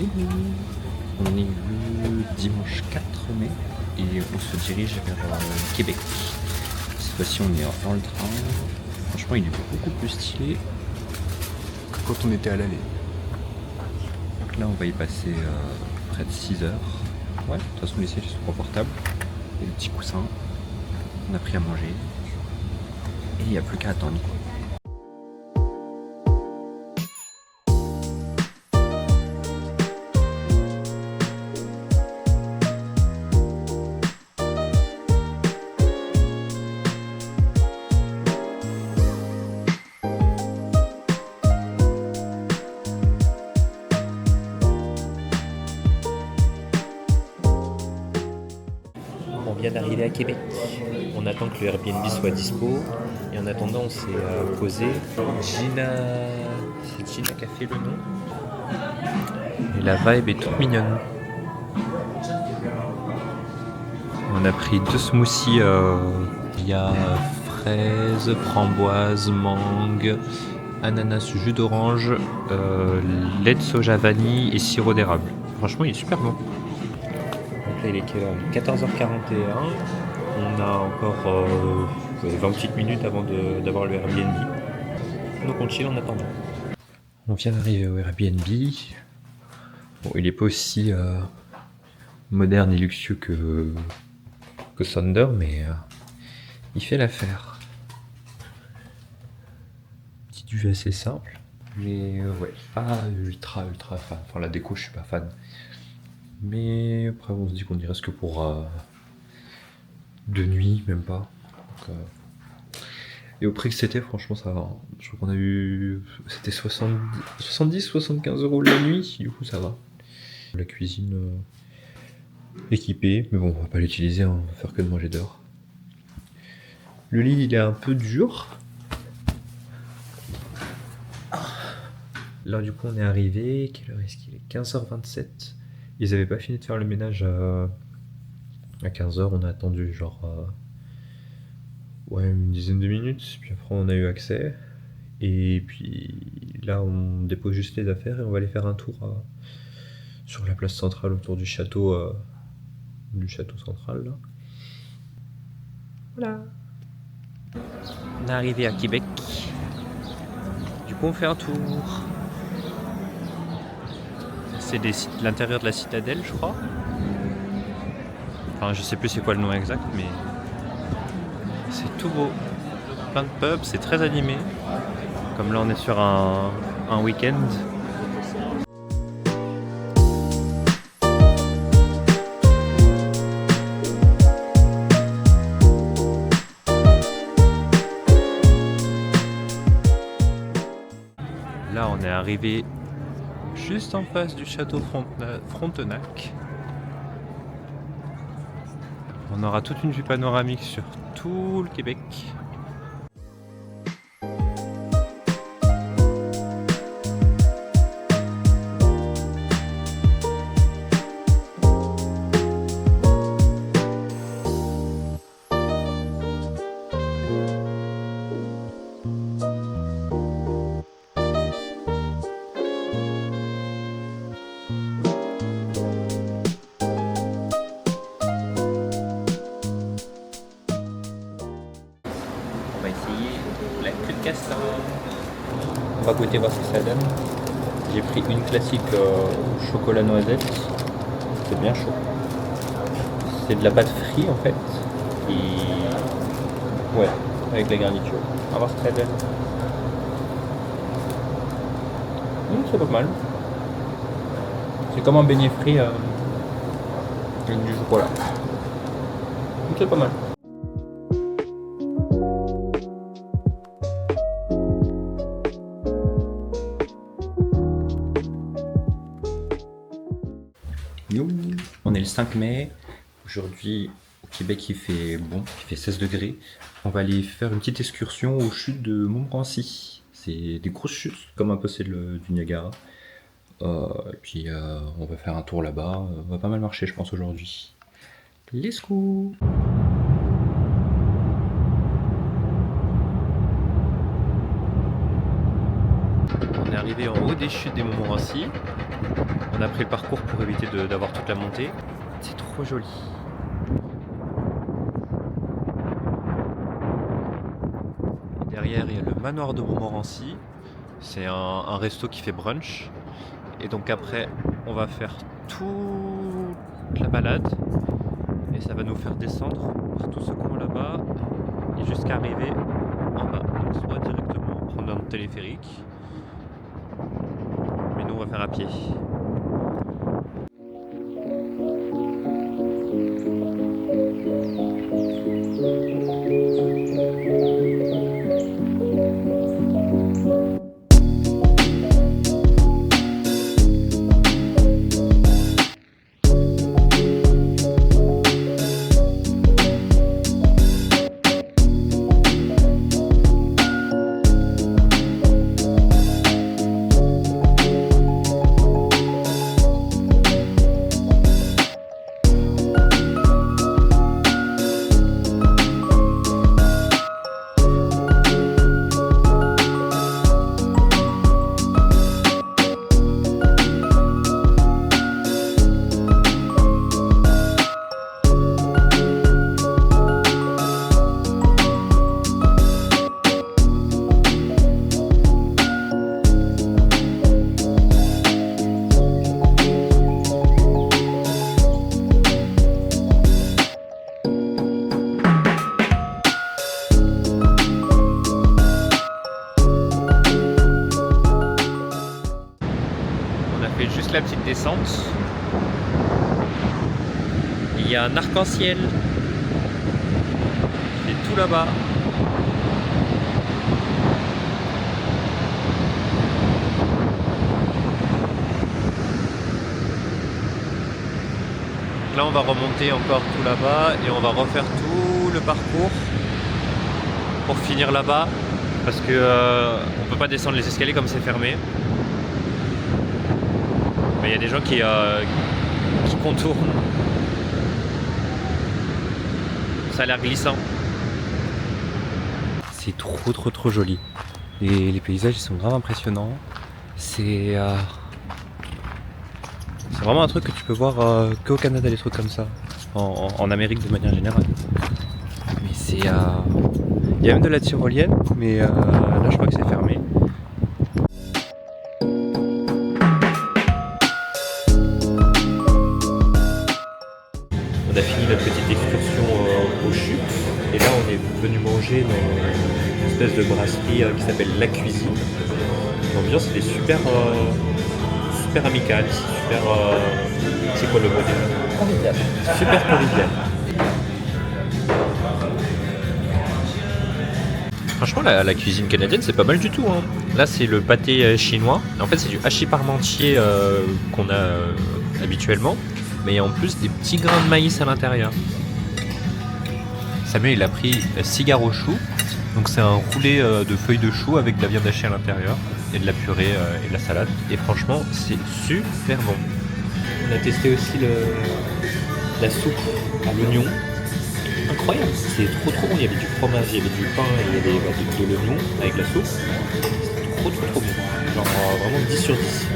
On est le dimanche 4 mai et on se dirige vers Québec. Cette fois-ci on est dans le train. Franchement il est beaucoup plus stylé que quand on était à l'aller. Donc là on va y passer près de 6 heures. Ouais, de toute façon les sièges sont confortables. Il y a des petits coussins. On a pris à manger. Et il n'y a plus qu'à attendre quoi. On vient d'arriver à Québec. On attend que le Airbnb soit dispo. Et en attendant, on s'est posé. Gina. C'est Gina qui a fait le nom. Et la vibe est toute mignonne. On a pris 2 smoothies. Il y a fraises, framboises, mangue, ananas, jus d'orange, lait de soja vanille et sirop d'érable. Franchement, il est super bon. Donc là, il est quelle heure ? 14h41. On a encore 20 petites minutes avant d'avoir le Airbnb. Donc on chill en attendant. On vient d'arriver au Airbnb. Bon, il n'est pas aussi moderne et luxueux que Sonder, mais il fait l'affaire. Petit duvet assez simple. Mais ouais, pas ultra fan. Enfin, la déco, je suis pas fan. Mais après, on se dit qu'on y reste que pour 2 nuits, même pas. Donc, et au prix que c'était, franchement, ça va. Je crois qu'on a eu. C'était 70-75 € la nuit, du coup, ça va. La cuisine équipée, mais bon, on va pas l'utiliser, hein, on va faire que de manger dehors. Le lit, il est un peu dur. Là, du coup, on est arrivé. Quelle heure est-ce qu'il est ? 15h27. Ils avaient pas fini de faire le ménage à 15h. On a attendu genre une dizaine de minutes. Puis après, on a eu accès. Et puis là, on dépose juste les affaires et on va aller faire un tour sur la place centrale autour du château central. Là. Voilà. On est arrivé à Québec. Du coup, on fait un tour. C'est l'intérieur de la citadelle, je crois. Enfin, je sais plus c'est quoi le nom exact, mais c'est tout beau. Plein de pubs, c'est très animé. Comme là, on est sur un week-end. Là, on est arrivé juste en face du château Frontenac. On aura toute une vue panoramique sur tout le Québec. On va essayer la queue de castor. On va goûter voir ce que ça donne. J'ai pris une classique chocolat noisette. C'est bien chaud. C'est de la pâte frite en fait. Et ouais, avec la garniture. On va voir ce que ça donne. C'est pas mal. C'est comme un beignet frit avec du chocolat. C'est pas mal. On est le 5 mai. Aujourd'hui, au Québec, il fait bon, il fait 16 degrés. On va aller faire une petite excursion aux chutes de Montmorency. C'est des grosses chutes, comme un peu celle du Niagara. Et puis, on va faire un tour là-bas. On va pas mal marcher, je pense, aujourd'hui. Let's go! On est arrivé arrivé en haut des chutes des Montmorency. On a pris le parcours pour éviter d'avoir toute la montée. C'est trop joli. Et derrière, il y a le manoir de Montmorency. C'est un resto qui fait brunch. Et donc après, on va faire toute la balade. Et ça va nous faire descendre par tout ce coin là-bas. Et jusqu'à arriver en bas. Donc soit directement prendre un téléphérique. Mais nous, on va faire à pied. Juste la petite descente. Il y a un arc-en-ciel qui est tout là-bas. Là on va remonter encore tout là-bas et on va refaire tout le parcours pour finir là-bas parce que on peut pas descendre les escaliers comme c'est fermé. Mais il y a des gens qui contournent. Ça a l'air glissant. C'est trop joli. Et les paysages ils sont grave impressionnants. C'est vraiment un truc que tu peux voir qu'au Canada, des trucs comme ça. En Amérique de manière générale. Mais c'est... Il y a même de la tyrolienne, mais là je crois que c'est fermé. On a fini notre petite excursion aux chutes et là on est venu manger dans une espèce de brasserie qui s'appelle La Cuisine. L'ambiance elle est super amicale, super... c'est quoi le mot déjà ? Convivial. Super convivial. Franchement la cuisine canadienne c'est pas mal du tout. Hein. Là c'est le pâté chinois. En fait c'est du hachis parmentier qu'on a habituellement. Mais en plus des petits grains de maïs à l'intérieur. Samuel il a pris cigare au chou. Donc c'est un roulé de feuilles de chou avec de la viande hachée à l'intérieur et de la purée et de la salade. Et franchement c'est super bon. On a testé aussi la soupe à l'oignon. Incroyable, c'est trop bon. Il y avait du fromage, il y avait du pain et il y avait de l'oignon avec la soupe. C'était trop bon. Genre vraiment 10 sur 10.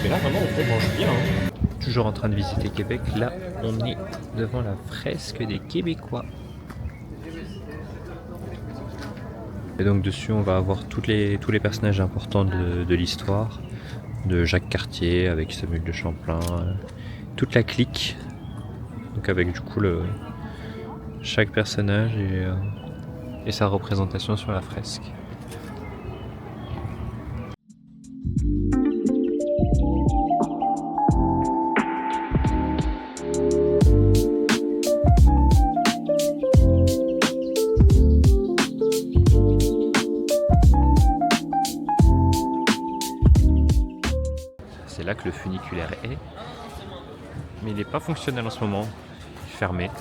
Mais là vraiment on mange bien. Hein. Toujours en train de visiter Québec, là on est devant la fresque des Québécois. Et donc dessus on va avoir tous les personnages importants de l'histoire, de Jacques Cartier avec Samuel de Champlain, toute la clique, donc avec du coup chaque personnage et sa représentation sur la fresque. C'est là que le funiculaire est, mais il n'est pas fonctionnel en ce moment, il est fermé,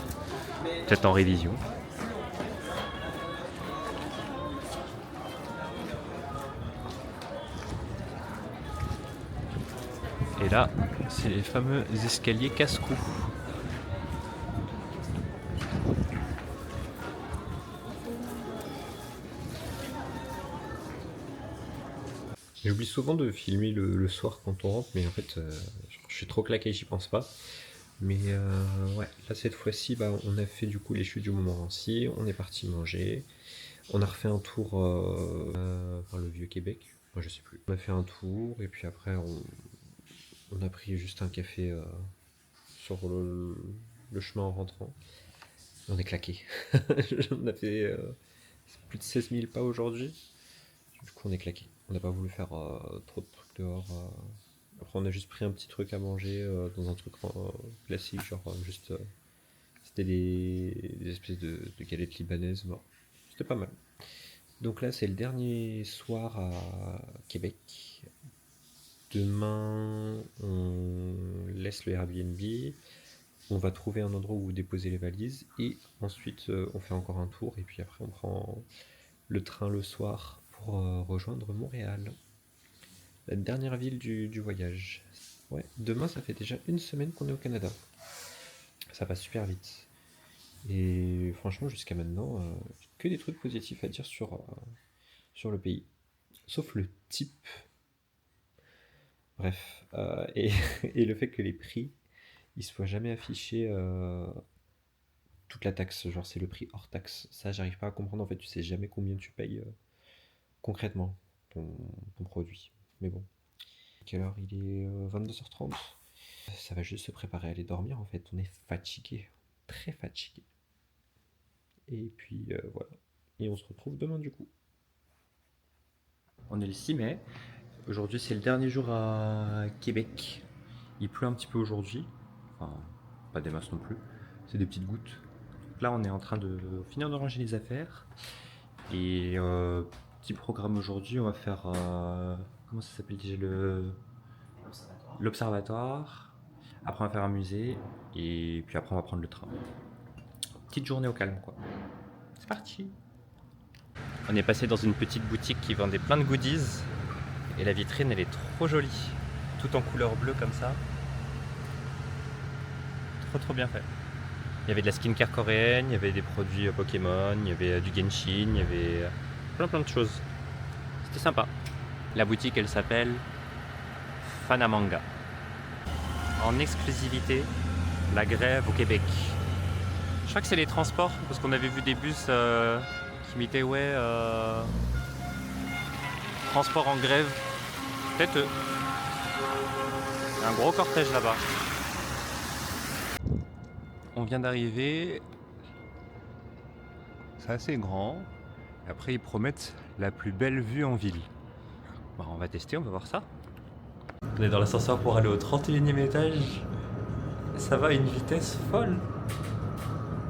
peut-être en révision. Et là, c'est les fameux escaliers casse-cou. J'oublie souvent de filmer le soir quand on rentre, mais en fait, je suis trop claqué, j'y pense pas. Mais ouais, là cette fois-ci, bah, on a fait du coup les chutes du Montmorency, on est parti manger, on a refait un tour vers le Vieux-Québec, moi je sais plus. On a fait un tour et puis après on a pris juste un café sur le chemin en rentrant. On est claqué. On a fait plus de 16 000 pas aujourd'hui. Du coup on est claqué. On n'a pas voulu faire trop de trucs dehors. Après on a juste pris un petit truc à manger dans un truc classique, genre juste c'était des espèces de galettes libanaises. Bon, c'était pas mal. Donc là c'est le dernier soir à Québec. Demain on laisse le Airbnb. On va trouver un endroit où déposer les valises et ensuite on fait encore un tour et puis après on prend le train le soir pour rejoindre Montréal. La dernière ville du voyage. Ouais, demain ça fait déjà une semaine qu'on est au Canada. Ça passe super vite. Et franchement jusqu'à maintenant, que des trucs positifs à dire sur le pays. Sauf le type. Bref. Et le fait que les prix, ils soient jamais affichés toute la taxe. Genre c'est le prix hors taxe. Ça j'arrive pas à comprendre en fait. Tu sais jamais combien tu payes concrètement ton produit. Mais bon. Quelle heure il est 22h30. Ça va juste se préparer à aller dormir en fait. On est fatigué. Très fatigué. Et puis voilà. Et on se retrouve demain du coup. On est le 6 mai. Aujourd'hui c'est le dernier jour à Québec. Il pleut un petit peu aujourd'hui. Enfin, pas des masses non plus. C'est des petites gouttes. Donc là on est en train de finir de ranger les affaires. Et petit programme aujourd'hui, on va faire... comment ça s'appelle déjà l'observatoire. Après on va faire un musée. Et puis après on va prendre le train. Petite journée au calme quoi. C'est parti. On est passé dans une petite boutique qui vendait plein de goodies. Et la vitrine elle est trop jolie. Tout en couleur bleue comme ça. Trop bien fait. Il y avait de la skincare coréenne, il y avait des produits Pokémon, il y avait du Genshin, il y avait plein de choses. C'était sympa. La boutique elle s'appelle Fanamanga. En exclusivité, la grève au Québec. Je crois que c'est les transports, parce qu'on avait vu des bus qui mettaient transport en grève. Peut-être eux. Il y a un gros cortège là-bas. On vient d'arriver. C'est assez grand. Après, ils promettent la plus belle vue en ville. Bon, on va tester, on va voir ça. On est dans l'ascenseur pour aller au 31e étage. Ça va à une vitesse folle.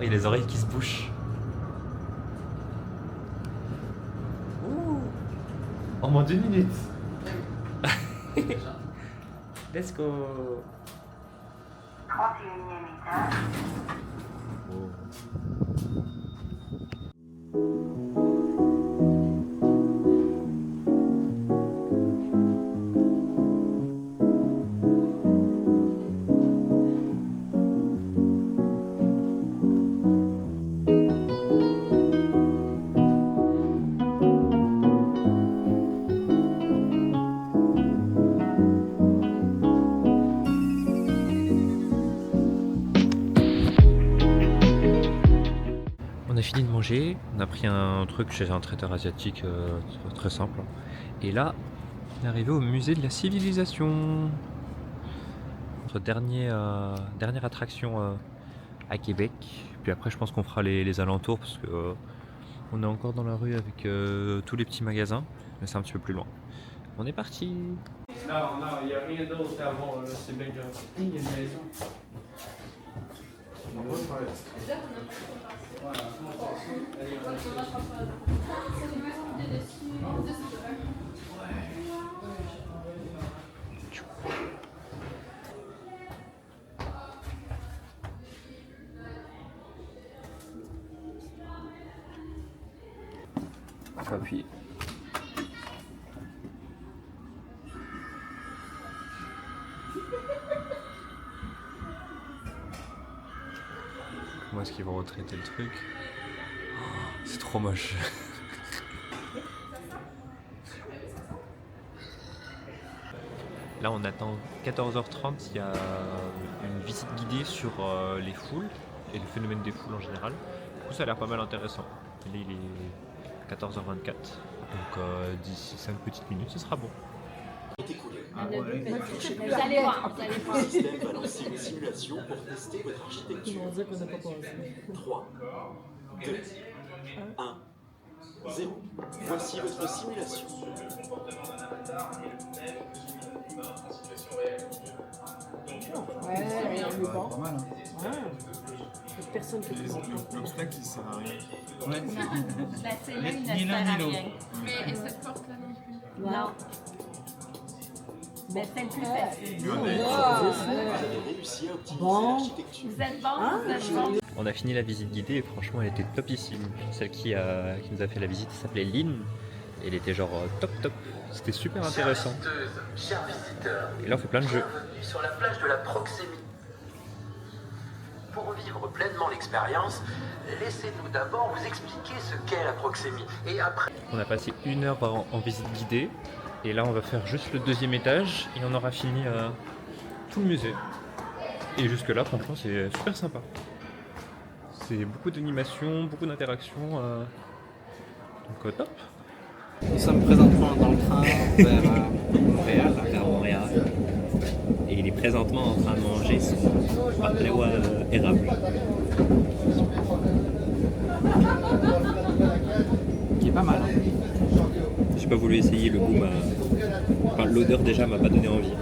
Il y a les oreilles qui se bouchent. Ouh. En moins 2 minutes. Let's go. 31e étage. Oh. On a fini de manger, on a pris un truc chez un traiteur asiatique très simple. Et là, on est arrivé au musée de la civilisation. Notre dernière attraction à Québec. Puis après, je pense qu'on fera les alentours parce que on est encore dans la rue avec tous les petits magasins, mais c'est un petit peu plus loin. On est parti. Non, il n'y a rien d'autre à voir, là, c'est bien grave. Il y a une maison. Faut appuyer. Comment est-ce qu'ils vont retraiter le truc? Oh, c'est trop moche. Là, on attend 14h30. Il y a une visite guidée sur les foules et le phénomène des foules en général. Du coup, ça a l'air pas mal intéressant. Là, il est 14h24. Donc, d'ici 5 petites minutes, ce sera bon. Vous allez voir, vous allez voir. Le système va lancer une simulation pour tester votre architecture. 3, 2, 1, 0. Voici votre simulation. Ouais, on est bon. Pas mal, hein. Ouais. Personne qui est L'obstacle, il sert à rien. La cellule ne Ni sert l'un à ni l'autre. rien. Mais et cette porte-là non plus. Non. Mais c'est le plus facile. Vous avez réussi à optimiser l'architecture. Vous êtes bon, vous êtes bon. On a fini la visite guidée et franchement, elle était topissime. Celle qui nous a fait la visite s'appelait Lynn. Elle était genre top. C'était super intéressant. Chers visiteurs, Et là, on fait plein de jeux. bienvenue sur la plage de la Proxémie. Pour vivre pleinement l'expérience, laissez-nous d'abord vous expliquer ce qu'est la Proxémie. Et après... On a passé 1 heure en visite guidée. Et là, on va faire juste le 2e étage et on aura fini tout le musée. Et jusque là, franchement, c'est super sympa. C'est beaucoup d'animation, beaucoup d'interactions. Donc top. Nous sommes présentement dans le train vers Montréal. Et il est présentement en train de manger son patelois érable. Qui est pas mal. J'ai pas voulu essayer, le goût enfin, l'odeur déjà m'a pas donné envie.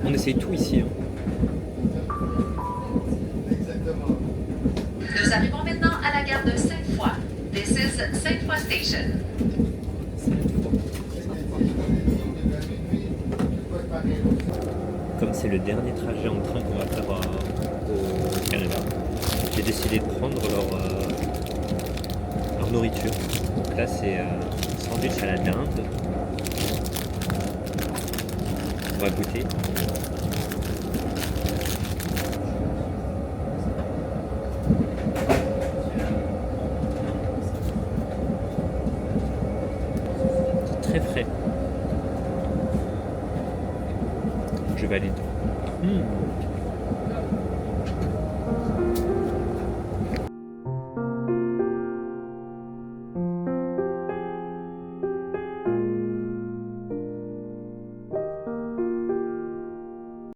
On essaye tout ici. Hein. Nous arrivons maintenant à la gare de Sainte-Foy. This is Sainte-Foy Station. Comme c'est le dernier trajet en train qu'on va faire au Canada, j'ai décidé de prendre leur nourriture. Donc là, c'est un sandwich à la dinde. On va goûter. C'est très frais. Je valide.